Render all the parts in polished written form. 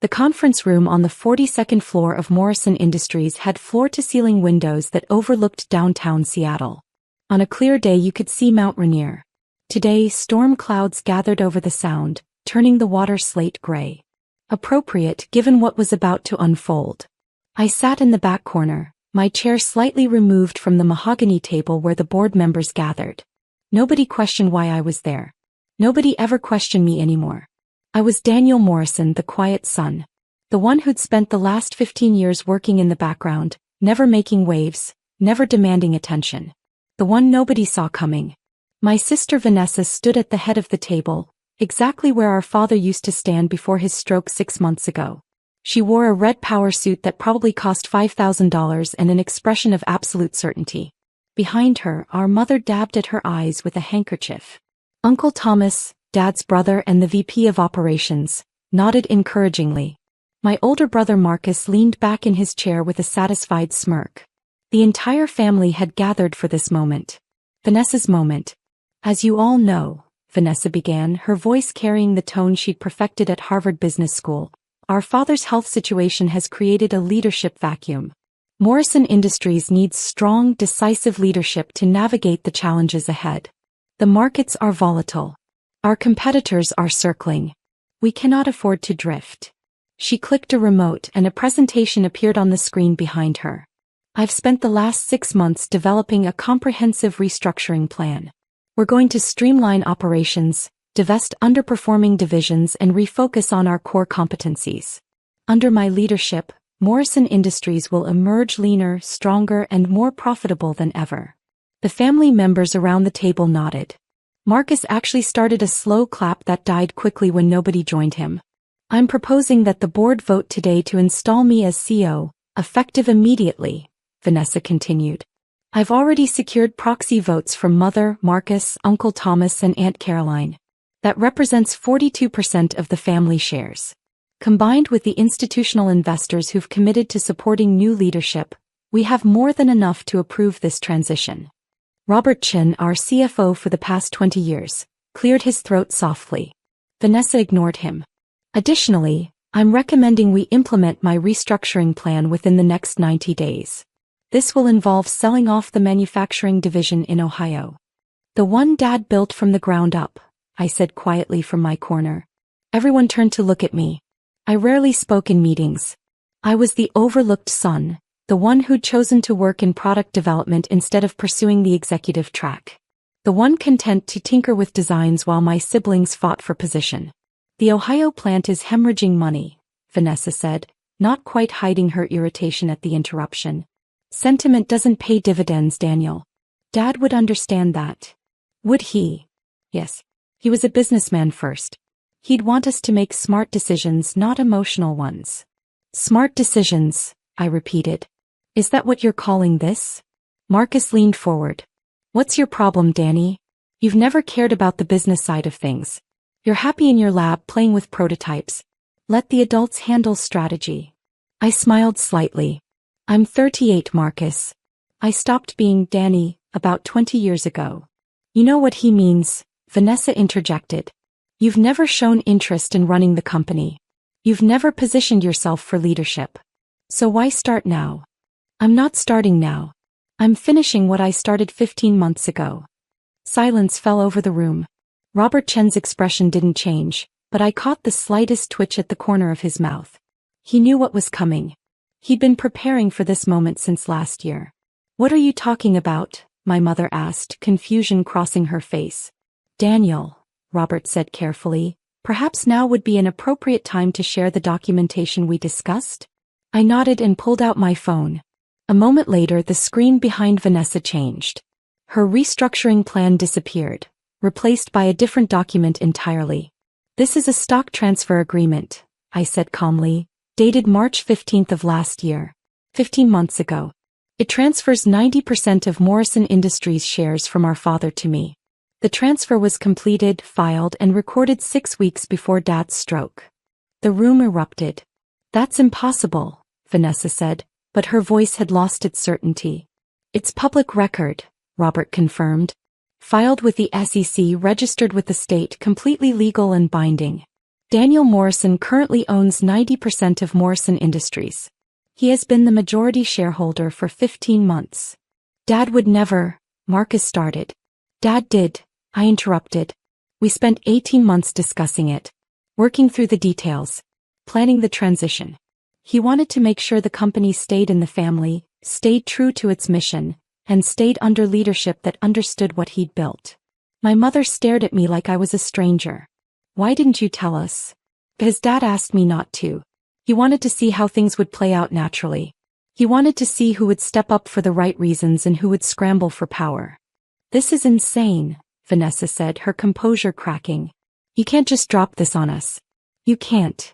The conference room on the 42nd floor of Morrison Industries had floor-to-ceiling windows that overlooked downtown Seattle. On a clear day you could see Mount Rainier. Today, storm clouds gathered over the Sound, turning the water slate gray. Appropriate given what was about to unfold. I sat in the back corner, my chair slightly removed from the mahogany table where the board members gathered. Nobody questioned why I was there. Nobody ever questioned me anymore. I was Daniel Morrison, the quiet son. The one who'd spent the last 15 years working in the background, never making waves, never demanding attention. The one nobody saw coming. My sister Vanessa stood at the head of the table, exactly where our father used to stand before his stroke 6 months ago. She wore a red power suit that probably cost $5,000 and an expression of absolute certainty. Behind her, our mother dabbed at her eyes with a handkerchief. Uncle Thomas, Dad's brother and the VP of Operations, nodded encouragingly. My older brother Marcus leaned back in his chair with a satisfied smirk. The entire family had gathered for this moment. Vanessa's moment. As you all know, Vanessa began, her voice carrying the tone she'd perfected at Harvard Business School. Our father's health situation has created a leadership vacuum. Morrison Industries needs strong, decisive leadership to navigate the challenges ahead. The markets are volatile. Our competitors are circling. We cannot afford to drift. She clicked a remote and a presentation appeared on the screen behind her. I've spent the last 6 months developing a comprehensive restructuring plan. We're going to streamline operations, divest underperforming divisions and refocus on our core competencies. Under my leadership, Morrison Industries will emerge leaner, stronger and more profitable than ever. The family members around the table nodded. Marcus actually started a slow clap that died quickly when nobody joined him. I'm proposing that the board vote today to install me as CEO, effective immediately, Vanessa continued. I've already secured proxy votes from Mother, Marcus, Uncle Thomas and Aunt Caroline. That represents 42% of the family shares. Combined with the institutional investors who've committed to supporting new leadership, we have more than enough to approve this transition. Robert Chin, our CFO for the past 20 years, cleared his throat softly. Vanessa ignored him. Additionally, I'm recommending we implement my restructuring plan within the next 90 days. This will involve selling off the manufacturing division in Ohio. The one Dad built from the ground up, I said quietly from my corner. Everyone turned to look at me. I rarely spoke in meetings. I was the overlooked son, the one who'd chosen to work in product development instead of pursuing the executive track. The one content to tinker with designs while my siblings fought for position. The Ohio plant is hemorrhaging money, Vanessa said, not quite hiding her irritation at the interruption. Sentiment doesn't pay dividends, Daniel. Dad would understand that. Would he? Yes. He was a businessman first. He'd want us to make smart decisions, not emotional ones. Smart decisions, I repeated. Is that what you're calling this? Marcus leaned forward. What's your problem, Danny? You've never cared about the business side of things. You're happy in your lab playing with prototypes. Let the adults handle strategy. I smiled slightly. I'm 38, Marcus. I stopped being Danny about 20 years ago. You know what he means, Vanessa interjected. You've never shown interest in running the company. You've never positioned yourself for leadership. So why start now? I'm not starting now. I'm finishing what I started 15 months ago. Silence fell over the room. Robert Chen's expression didn't change, but I caught the slightest twitch at the corner of his mouth. He knew what was coming. He'd been preparing for this moment since last year. What are you talking about? My mother asked, confusion crossing her face. Daniel, Robert said carefully, perhaps now would be an appropriate time to share the documentation we discussed? I nodded and pulled out my phone. A moment later, the screen behind Vanessa changed. Her restructuring plan disappeared, replaced by a different document entirely. This is a stock transfer agreement, I said calmly, dated March 15th of last year, 15 months ago. It transfers 90% of Morrison Industries shares from our father to me. The transfer was completed, filed, and recorded 6 weeks before Dad's stroke. The room erupted. That's impossible, Vanessa said, but her voice had lost its certainty. It's public record, Robert confirmed. Filed with the SEC, registered with the state, completely legal and binding. Daniel Morrison currently owns 90% of Morrison Industries. He has been the majority shareholder for 15 months. Dad would never, Marcus started. Dad did, I interrupted. We spent 18 months discussing it, working through the details, planning the transition. He wanted to make sure the company stayed in the family, stayed true to its mission, and stayed under leadership that understood what he'd built. My mother stared at me like I was a stranger. Why didn't you tell us? Because Dad asked me not to. He wanted to see how things would play out naturally. He wanted to see who would step up for the right reasons and who would scramble for power. This is insane, Vanessa said, her composure cracking. You can't just drop this on us. You can't.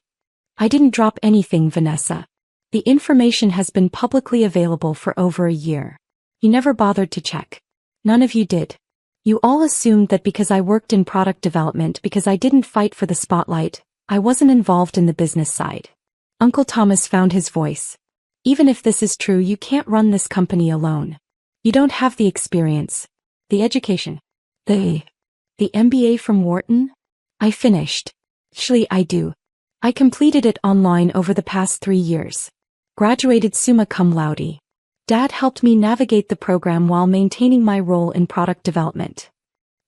I didn't drop anything, Vanessa. The information has been publicly available for over a year. You never bothered to check. None of you did. You all assumed that because I worked in product development, because I didn't fight for the spotlight, I wasn't involved in the business side. Uncle Thomas found his voice. Even if this is true, you can't run this company alone. You don't have the experience, the education, the MBA from Wharton? I finished. Actually, I do. I completed it online over the past 3 years. Graduated summa cum laude. Dad helped me navigate the program while maintaining my role in product development.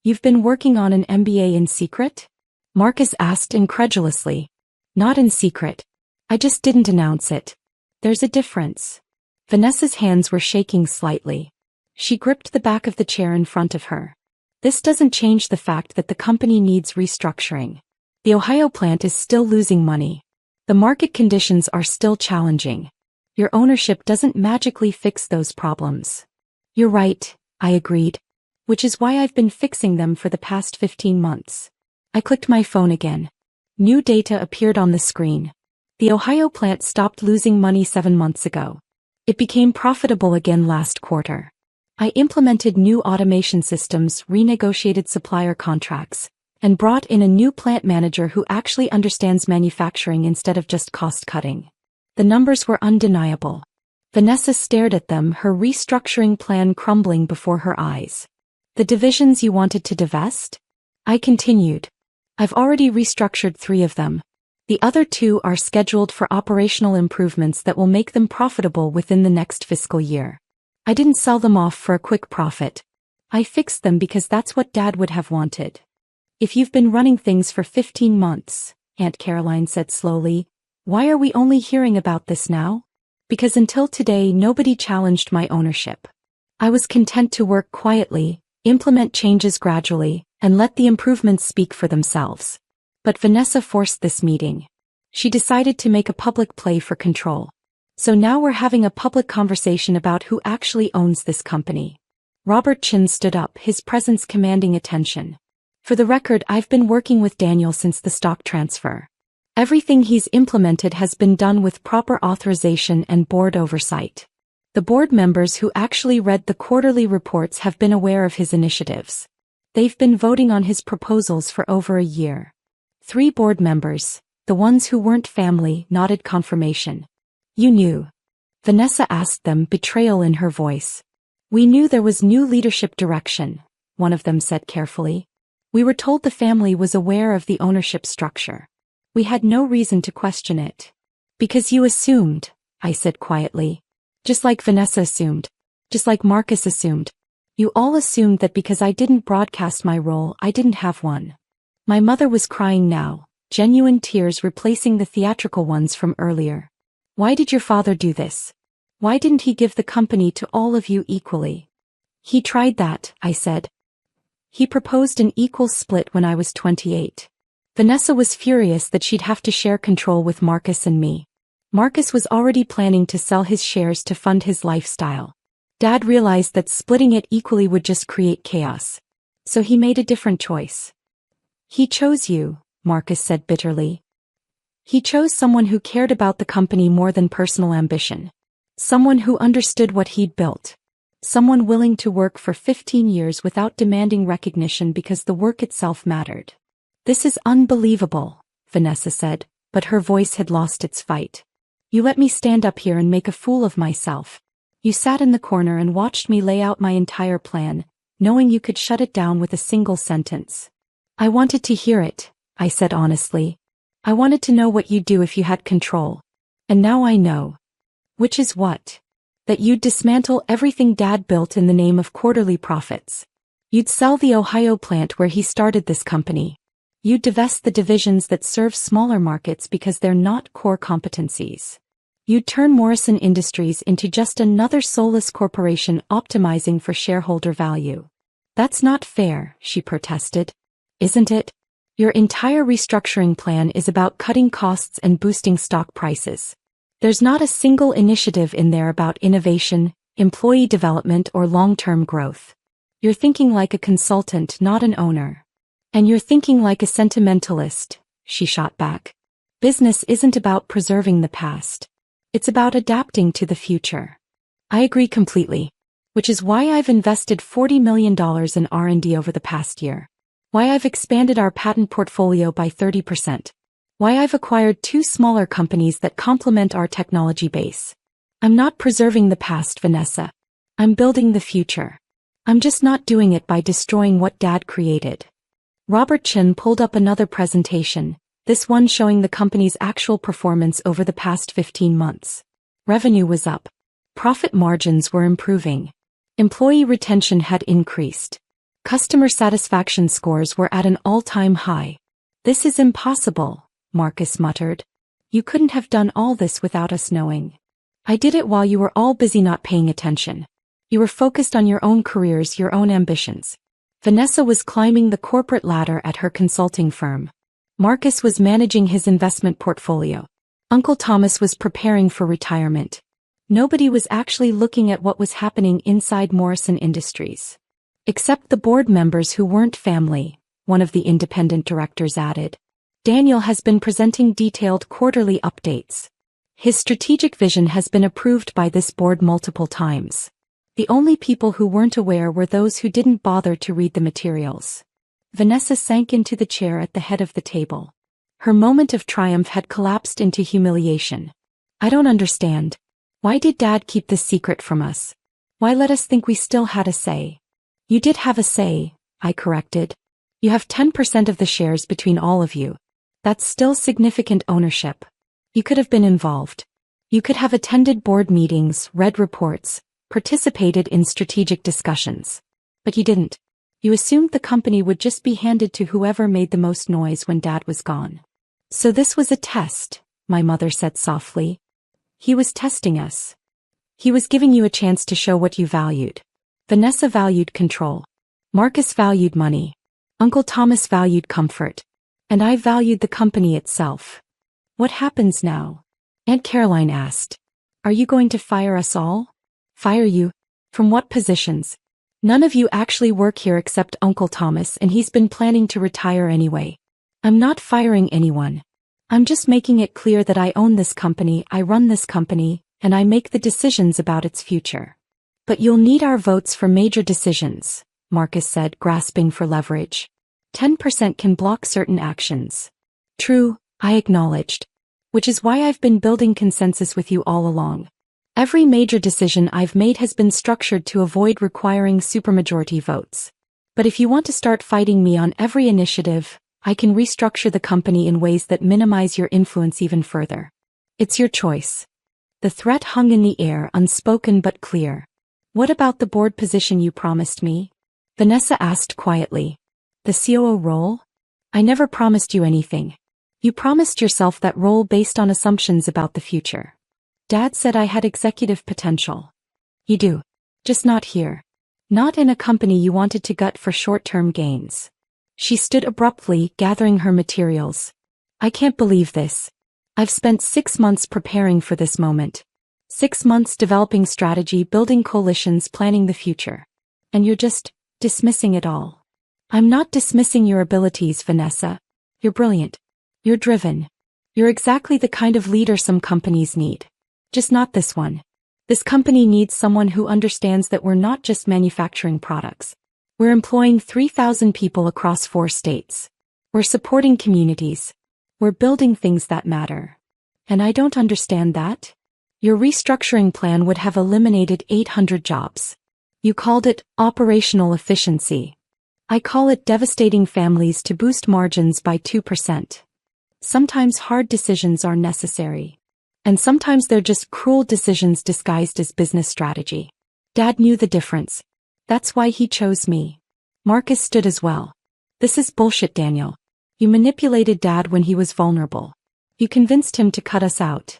You've been working on an MBA in secret? Marcus asked incredulously. Not in secret. I just didn't announce it. There's a difference. Vanessa's hands were shaking slightly. She gripped the back of the chair in front of her. This doesn't change the fact that the company needs restructuring. The Ohio plant is still losing money. The market conditions are still challenging. Your ownership doesn't magically fix those problems. You're right, I agreed. Which is why I've been fixing them for the past 15 months. I clicked my phone again. New data appeared on the screen. The Ohio plant stopped losing money 7 months ago. It became profitable again last quarter. I implemented new automation systems, renegotiated supplier contracts, and brought in a new plant manager who actually understands manufacturing instead of just cost-cutting. The numbers were undeniable. Vanessa stared at them, her restructuring plan crumbling before her eyes. The divisions you wanted to divest? I continued. I've already restructured 3 of them. The other 2 are scheduled for operational improvements that will make them profitable within the next fiscal year. I didn't sell them off for a quick profit. I fixed them because that's what Dad would have wanted. If you've been running things for 15 months, Aunt Caroline said slowly, why are we only hearing about this now? Because until today nobody challenged my ownership. I was content to work quietly, implement changes gradually, and let the improvements speak for themselves. But Vanessa forced this meeting. She decided to make a public play for control. So now we're having a public conversation about who actually owns this company. Robert Chin stood up, his presence commanding attention. For the record, I've been working with Daniel since the stock transfer. Everything he's implemented has been done with proper authorization and board oversight. The board members who actually read the quarterly reports have been aware of his initiatives. They've been voting on his proposals for over a year. 3 board members, the ones who weren't family, nodded confirmation. You knew. Vanessa asked them, betrayal in her voice. We knew there was new leadership direction, one of them said carefully. We were told the family was aware of the ownership structure. We had no reason to question it. Because you assumed, I said quietly. Just like Vanessa assumed. Just like Marcus assumed. You all assumed that because I didn't broadcast my role, I didn't have one. My mother was crying now, genuine tears replacing the theatrical ones from earlier. Why did your father do this? Why didn't he give the company to all of you equally? He tried that, I said. He proposed an equal split when I was 28. Vanessa was furious that she'd have to share control with Marcus and me. Marcus was already planning to sell his shares to fund his lifestyle. Dad realized that splitting it equally would just create chaos. So he made a different choice. He chose you, Marcus said bitterly. He chose someone who cared about the company more than personal ambition. Someone who understood what he'd built. Someone willing to work for 15 years without demanding recognition because the work itself mattered. This is unbelievable, Vanessa said, but her voice had lost its fight. You let me stand up here and make a fool of myself. You sat in the corner and watched me lay out my entire plan, knowing you could shut it down with a single sentence. I wanted to hear it, I said honestly. I wanted to know what you'd do if you had control. And now I know. Which is what? That you'd dismantle everything Dad built in the name of quarterly profits. You'd sell the Ohio plant where he started this company. You'd divest the divisions that serve smaller markets because they're not core competencies. You'd turn Morrison Industries into just another soulless corporation optimizing for shareholder value. That's not fair, she protested. Isn't it? Your entire restructuring plan is about cutting costs and boosting stock prices. There's not a single initiative in there about innovation, employee development, or long-term growth. You're thinking like a consultant, not an owner. And you're thinking like a sentimentalist, she shot back. Business isn't about preserving the past. It's about adapting to the future. I agree completely. Which is why I've invested $40 million in R&D over the past year. Why I've expanded our patent portfolio by 30%. Why I've acquired 2 smaller companies that complement our technology base. I'm not preserving the past, Vanessa. I'm building the future. I'm just not doing it by destroying what Dad created. Robert Chin pulled up another presentation, this one showing the company's actual performance over the past 15 months. Revenue was up. Profit margins were improving. Employee retention had increased. Customer satisfaction scores were at an all-time high. This is impossible, Marcus muttered. You couldn't have done all this without us knowing. I did it while you were all busy not paying attention. You were focused on your own careers, your own ambitions. Vanessa was climbing the corporate ladder at her consulting firm. Marcus was managing his investment portfolio. Uncle Thomas was preparing for retirement. Nobody was actually looking at what was happening inside Morrison Industries. Except the board members who weren't family, one of the independent directors added. Daniel has been presenting detailed quarterly updates. His strategic vision has been approved by this board multiple times. The only people who weren't aware were those who didn't bother to read the materials. Vanessa sank into the chair at the head of the table. Her moment of triumph had collapsed into humiliation. I don't understand. Why did Dad keep this secret from us? Why let us think we still had a say? You did have a say, I corrected. You have 10% of the shares between all of you. That's still significant ownership. You could have been involved. You could have attended board meetings, read reports, participated in strategic discussions. But you didn't. You assumed the company would just be handed to whoever made the most noise when Dad was gone. So this was a test, my mother said softly. He was testing us. He was giving you a chance to show what you valued. Vanessa valued control. Marcus valued money. Uncle Thomas valued comfort. And I valued the company itself. What happens now? Aunt Caroline asked. Are you going to fire us all? Fire you? From what positions? None of you actually work here except Uncle Thomas, and he's been planning to retire anyway. I'm not firing anyone. I'm just making it clear that I own this company, I run this company, and I make the decisions about its future. But you'll need our votes for major decisions, Marcus said, grasping for leverage. 10% can block certain actions. True, I acknowledged. Which is why I've been building consensus with you all along. Every major decision I've made has been structured to avoid requiring supermajority votes. But if you want to start fighting me on every initiative, I can restructure the company in ways that minimize your influence even further. It's your choice. The threat hung in the air, unspoken but clear. What about the board position you promised me? Vanessa asked quietly. The COO role? I never promised you anything. You promised yourself that role based on assumptions about the future. Dad said I had executive potential. You do. Just not here. Not in a company you wanted to gut for short-term gains. She stood abruptly, gathering her materials. I can't believe this. I've spent 6 months preparing for this moment. 6 months developing strategy, building coalitions, planning the future. And you're just dismissing it all. I'm not dismissing your abilities, Vanessa. You're brilliant. You're driven. You're exactly the kind of leader some companies need. Just not this one. This company needs someone who understands that we're not just manufacturing products. We're employing 3,000 people across 4 states. We're supporting communities. We're building things that matter. And I don't understand that. Your restructuring plan would have eliminated 800 jobs. You called it operational efficiency. I call it devastating families to boost margins by 2%. Sometimes hard decisions are necessary. And sometimes they're just cruel decisions disguised as business strategy. Dad knew the difference. That's why he chose me. Marcus stood as well. This is bullshit, Daniel. You manipulated Dad when he was vulnerable. You convinced him to cut us out.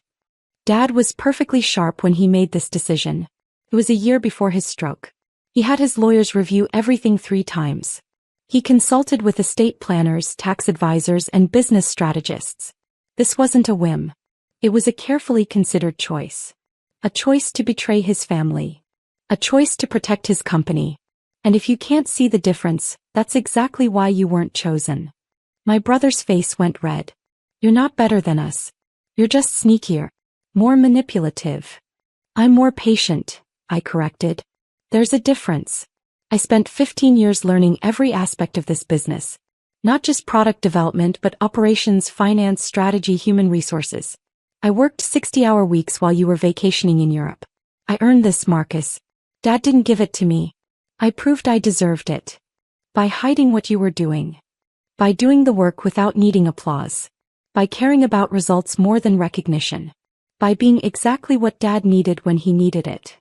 Dad was perfectly sharp when he made this decision. It was a year before his stroke. He had his lawyers review everything 3 times. He consulted with estate planners, tax advisors, and business strategists. This wasn't a whim. It was a carefully considered choice. A choice to betray his family. A choice to protect his company. And if you can't see the difference, that's exactly why you weren't chosen. My brother's face went red. You're not better than us. You're just sneakier. More manipulative. I'm more patient, I corrected. There's a difference. I spent 15 years learning every aspect of this business. Not just product development but operations, finance, strategy, human resources. I worked 60-hour weeks while you were vacationing in Europe. I earned this, Marcus. Dad didn't give it to me. I proved I deserved it. By hiding what you were doing. By doing the work without needing applause. By caring about results more than recognition. By being exactly what Dad needed when he needed it.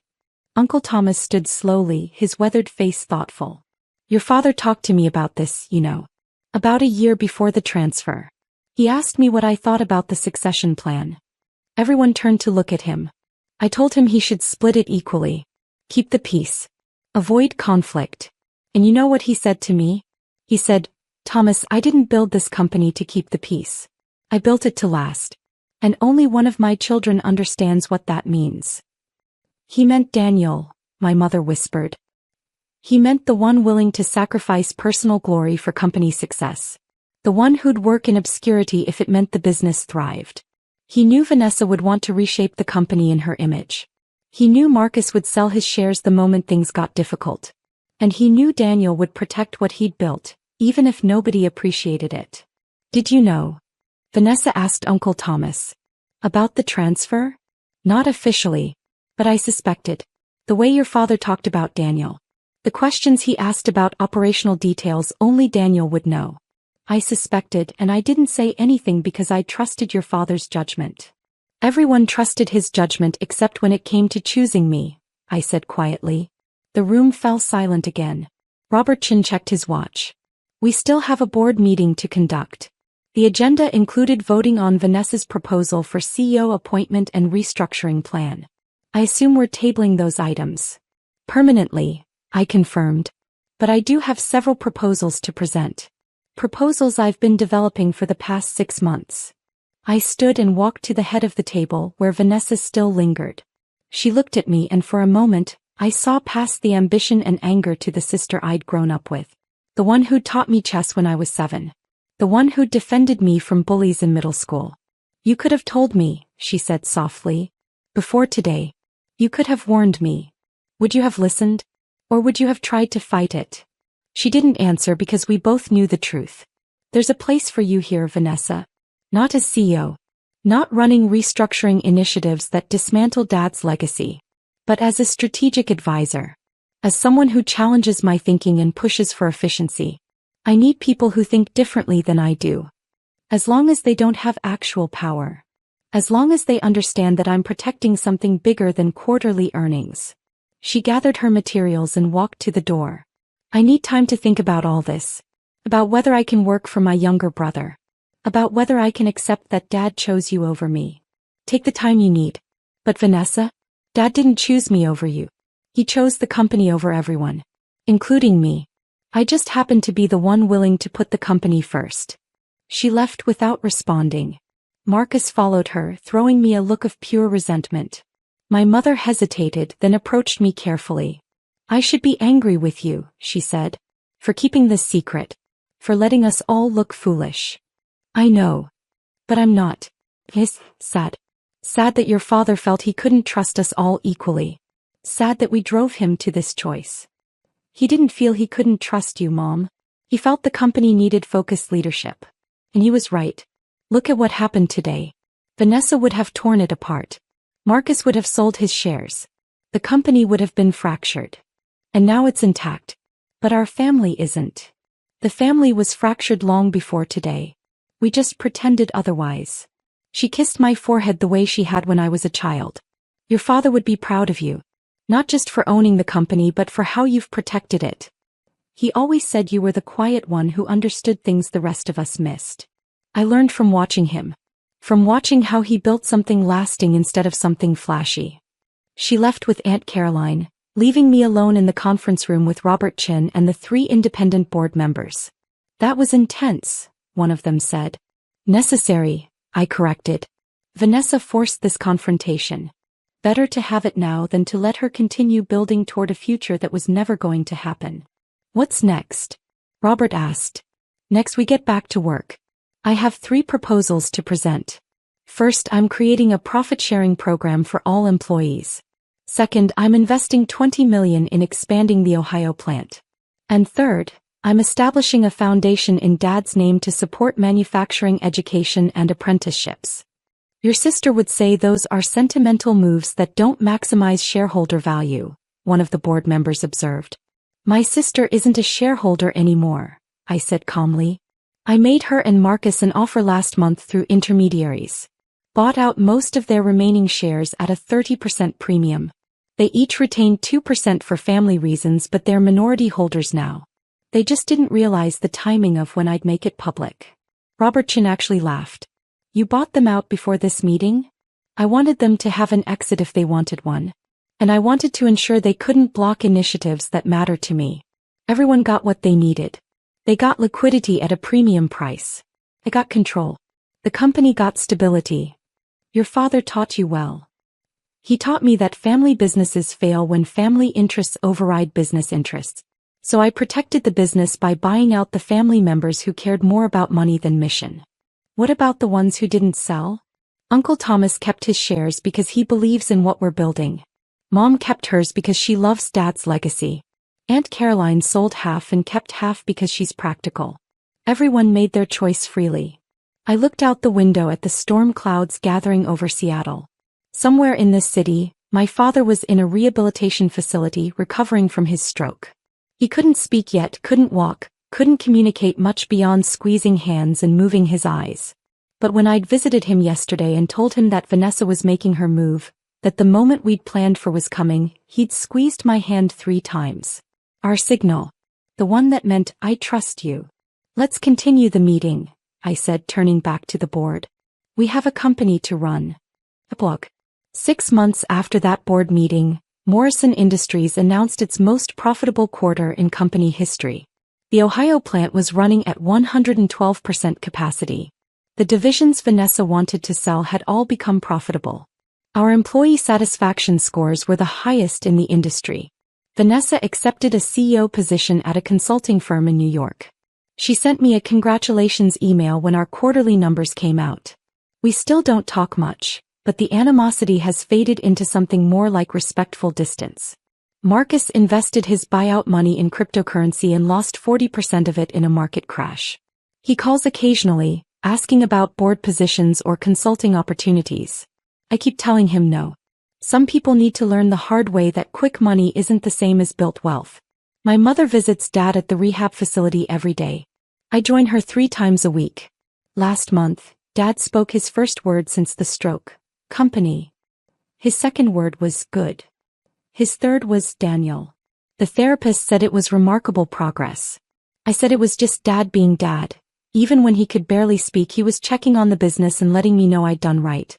Uncle Thomas stood slowly, his weathered face thoughtful. Your father talked to me about this, you know. About a year before the transfer. He asked me what I thought about the succession plan. Everyone turned to look at him. I told him he should split it equally. Keep the peace. Avoid conflict. And you know what he said to me? He said, Thomas, I didn't build this company to keep the peace. I built it to last. And only one of my children understands what that means. He meant Daniel, my mother whispered. He meant the one willing to sacrifice personal glory for company success. The one who'd work in obscurity if it meant the business thrived. He knew Vanessa would want to reshape the company in her image. He knew Marcus would sell his shares the moment things got difficult. And he knew Daniel would protect what he'd built, even if nobody appreciated it. Did you know? Vanessa asked Uncle Thomas. About the transfer? Not officially. But I suspected. The way your father talked about Daniel. The questions he asked about operational details only Daniel would know. I suspected, and I didn't say anything because I trusted your father's judgment. Everyone trusted his judgment except when it came to choosing me, I said quietly. The room fell silent again. Robert Chin checked his watch. We still have a board meeting to conduct. The agenda included voting on Vanessa's proposal for CEO appointment and restructuring plan. I assume we're tabling those items. Permanently, I confirmed. But I do have several proposals to present. Proposals I've been developing for the past 6 months. I stood and walked to the head of the table where Vanessa still lingered. She looked at me and for a moment, I saw past the ambition and anger to the sister I'd grown up with. The one who'd taught me chess when I was 7. The one who'd defended me from bullies in middle school. You could have told me, she said softly. Before today. You could have warned me. Would you have listened? Or would you have tried to fight it? She didn't answer because we both knew the truth. There's a place for you here, Vanessa. Not as CEO. Not running restructuring initiatives that dismantle Dad's legacy. But as a strategic advisor. As someone who challenges my thinking and pushes for efficiency. I need people who think differently than I do. As long as they don't have actual power. As long as they understand that I'm protecting something bigger than quarterly earnings. She gathered her materials and walked to the door. I need time to think about all this. About whether I can work for my younger brother. About whether I can accept that Dad chose you over me. Take the time you need. But Vanessa, Dad didn't choose me over you. He chose the company over everyone. Including me. I just happened to be the one willing to put the company first. She left without responding. Marcus followed her, throwing me a look of pure resentment. My mother hesitated, then approached me carefully. I should be angry with you, she said. For keeping this secret. For letting us all look foolish. I know. But I'm not. It's sad. Sad that your father felt he couldn't trust us all equally. Sad that we drove him to this choice. He didn't feel he couldn't trust you, Mom. He felt the company needed focused leadership. And he was right. Look at what happened today. Vanessa would have torn it apart. Marcus would have sold his shares. The company would have been fractured. And now it's intact. But our family isn't. The family was fractured long before today. We just pretended otherwise. She kissed my forehead the way she had when I was a child. Your father would be proud of you. Not just for owning the company but for how you've protected it. He always said you were the quiet one who understood things the rest of us missed. I learned from watching him. From watching how he built something lasting instead of something flashy. She left with Aunt Caroline, leaving me alone in the conference room with Robert Chin and the 3 independent board members. That was intense, one of them said. Necessary, I corrected. Vanessa forced this confrontation. Better to have it now than to let her continue building toward a future that was never going to happen. What's next? Robert asked. Next we get back to work. I have 3 proposals to present. First, I'm creating a profit-sharing program for all employees. Second, I'm investing $20 million in expanding the Ohio plant. And third, I'm establishing a foundation in Dad's name to support manufacturing education and apprenticeships. Your sister would say those are sentimental moves that don't maximize shareholder value, one of the board members observed. My sister isn't a shareholder anymore, I said calmly. I made her and Marcus an offer last month through intermediaries. Bought out most of their remaining shares at a 30% premium. They each retained 2% for family reasons but they're minority holders now. They just didn't realize the timing of when I'd make it public. Robert Chin actually laughed. You bought them out before this meeting? I wanted them to have an exit if they wanted one. And I wanted to ensure they couldn't block initiatives that matter to me. Everyone got what they needed. They got liquidity at a premium price. I got control. The company got stability. Your father taught you well. He taught me that family businesses fail when family interests override business interests. So I protected the business by buying out the family members who cared more about money than mission. What about the ones who didn't sell? Uncle Thomas kept his shares because he believes in what we're building. Mom kept hers because she loves Dad's legacy. Aunt Caroline sold half and kept half because she's practical. Everyone made their choice freely. I looked out the window at the storm clouds gathering over Seattle. Somewhere in this city, my father was in a rehabilitation facility recovering from his stroke. He couldn't speak yet, couldn't walk, couldn't communicate much beyond squeezing hands and moving his eyes. But when I'd visited him yesterday and told him that Vanessa was making her move, that the moment we'd planned for was coming, he'd squeezed my hand 3 times. Our signal. The one that meant, I trust you. Let's continue the meeting, I said, turning back to the board. We have a company to run. Epilogue. 6 months after that board meeting, Morrison Industries announced its most profitable quarter in company history. The Ohio plant was running at 112% capacity. The divisions Vanessa wanted to sell had all become profitable. Our employee satisfaction scores were the highest in the industry. Vanessa accepted a CEO position at a consulting firm in New York. She sent me a congratulations email when our quarterly numbers came out. We still don't talk much, but the animosity has faded into something more like respectful distance. Marcus invested his buyout money in cryptocurrency and lost 40% of it in a market crash. He calls occasionally, asking about board positions or consulting opportunities. I keep telling him no. Some people need to learn the hard way that quick money isn't the same as built wealth. My mother visits Dad at the rehab facility every day. I join her 3 times a week. Last month, Dad spoke his first word since the stroke. Company. His second word was good. His third was Daniel. The therapist said it was remarkable progress. I said it was just Dad being Dad. Even when he could barely speak, he was checking on the business and letting me know I'd done right.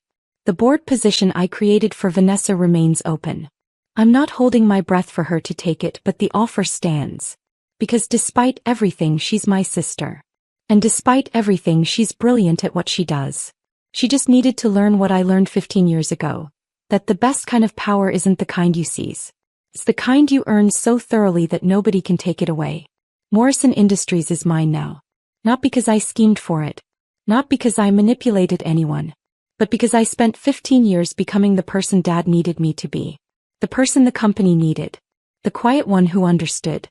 The board position I created for Vanessa remains open. I'm not holding my breath for her to take it, but the offer stands. Because despite everything, she's my sister. And despite everything, she's brilliant at what she does. She just needed to learn what I learned 15 years ago. That the best kind of power isn't the kind you seize. It's the kind you earn so thoroughly that nobody can take it away. Morrison Industries is mine now. Not because I schemed for it. Not because I manipulated anyone. But because I spent 15 years becoming the person Dad needed me to be. The person the company needed. The quiet one who understood.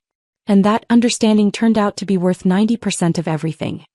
And that understanding turned out to be worth 90% of everything.